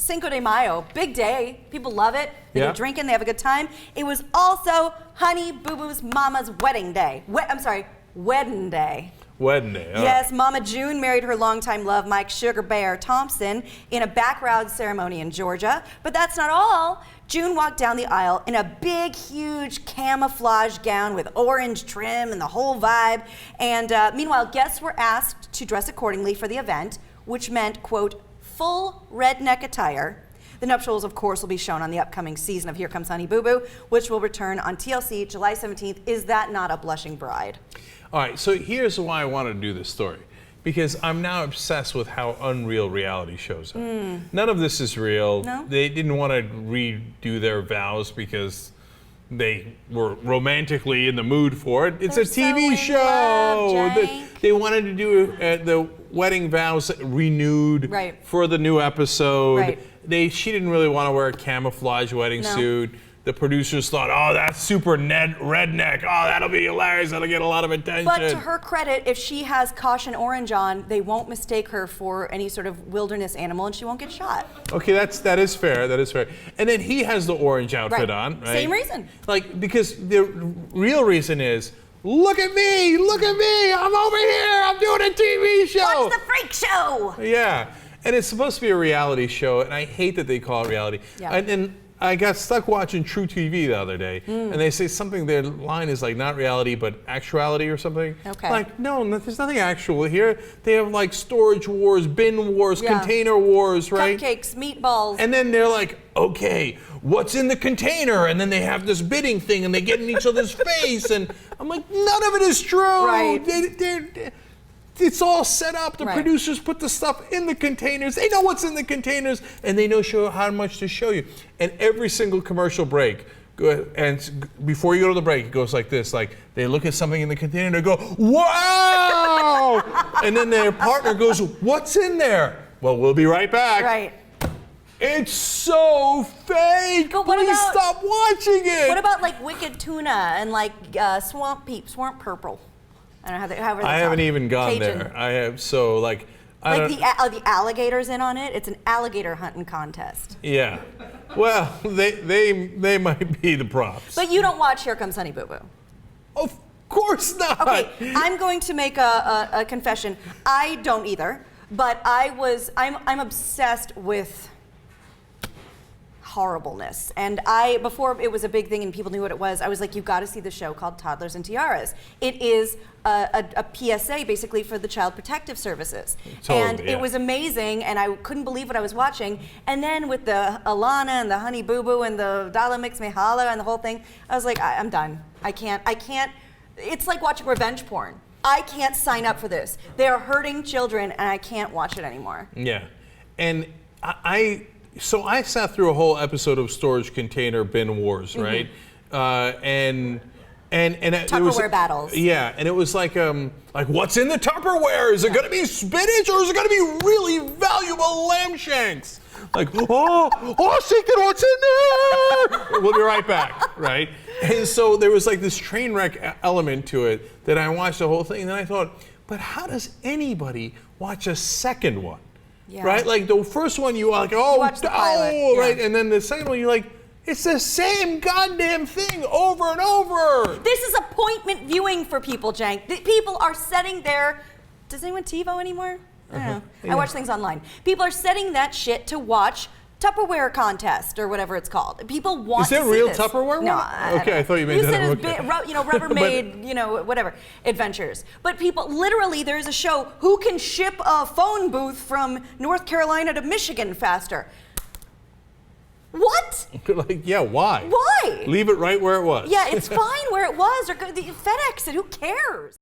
Cinco de Mayo, big day. People love it. They go drinking, they have a good time. It was also Honey Boo Boo's mama's wedding day. Wedding day. Wedding day. Yes, Mama June married her longtime love, Mike Sugar Bear Thompson, in a background ceremony in Georgia. But that's not all. June walked down the aisle in a big, huge camouflage gown with orange trim and the whole vibe. And meanwhile, guests were asked to dress accordingly for the event, which meant, quote, full redneck attire. The nuptials, of course, will be shown on the upcoming season of Here Comes Honey Boo Boo, which will return on TLC July 17th. Is that not a blushing bride? All right, so here's why I wanted to do this story. Because I'm now obsessed with how unreal reality shows are. None of this is real. No? They didn't want to redo their vows because they were romantically in the mood for it. It's They're a TV so show. love, They wanted to do the wedding vows renewed for the new episode. She didn't really want to wear a camouflage wedding suit. The producers thought, oh, that's super redneck. Oh, that'll be hilarious. That'll get a lot of attention. But to her credit, if she has caution orange on, they won't mistake her for any sort of wilderness animal and she won't get shot. Okay, that is fair. That is fair. And then he has the orange outfit on, right? Same reason. Like, because the real reason is, look at me, I'm over here, I'm doing a TV show. Watch the freak show. Yeah, and it's supposed to be a reality show, and I hate that they call it reality. And I got stuck watching True TV the other day, and they say something, their line is like not reality, but actuality or something. Okay. Like, no, there's nothing actual here. They have like storage wars, bin wars, container wars, right? Cupcakes, meatballs. And then they're like, okay, what's in the container? And then they have this bidding thing, and they get in each other's face, and I'm like, none of it is true. Right. It's all set up. The producers put the stuff in the containers. They know what's in the containers, and they know how much to show you. And every single commercial break, and before you go to the break, it goes like this: like they look at something in the container, and they go, "Wow!" And then their partner goes, "What's in there?" Well, we'll be right back. Right. It's so fake. But what Please about, stop watching it. What about like wicked tuna and like swamp purple? I don't know how I haven't even gone Cajun. there. I have are the alligators in on it? It's an alligator hunting contest. Yeah. Well, they might be the props. But you don't watch Here Comes Honey Boo Boo. Of course not. Okay, I'm going to make a confession. I don't either, but I'm obsessed with horribleness. And before it was a big thing and people knew what it was, I was like, you've got to see the show called Toddlers and Tiaras. It is a PSA basically for the Child Protective Services. And it was amazing, and I couldn't believe what I was watching. And then with the Alana and the Honey Boo Boo and the Dala Mix Mehala and the whole thing, I was like, I'm done. I can't. It's like watching revenge porn. I can't sign up for this. They are hurting children, and I can't watch it anymore. Yeah. And So I sat through a whole episode of Storage Container Bin Wars, right? And Tupperware battles. Yeah, and it was like what's in the Tupperware? Is it going to be spinach or is it going to be really valuable lamb shanks? Like, secret, what's in there? We'll be right back, right? And so there was like this train wreck element to it that I watched the whole thing, and then I thought, but how does anybody watch a second one? Yeah. Right? Like the first one you are like, right? And then the second one you're like, it's the same goddamn thing over and over. This is appointment viewing for people, Cenk. People are setting their, does anyone TiVo anymore? I don't know. I watch things online. People are setting that shit to watch Tupperware contest or whatever it's called. People want to see this. Is there real Tupperware? No. Okay, I thought you meant that. Rubbermaid, whatever, adventures. But people, literally, there's a show, who can ship a phone booth from North Carolina to Michigan faster? What? Like, yeah, why? Why? Leave it right where it was. Yeah, it's fine where it was, or FedEx it, who cares?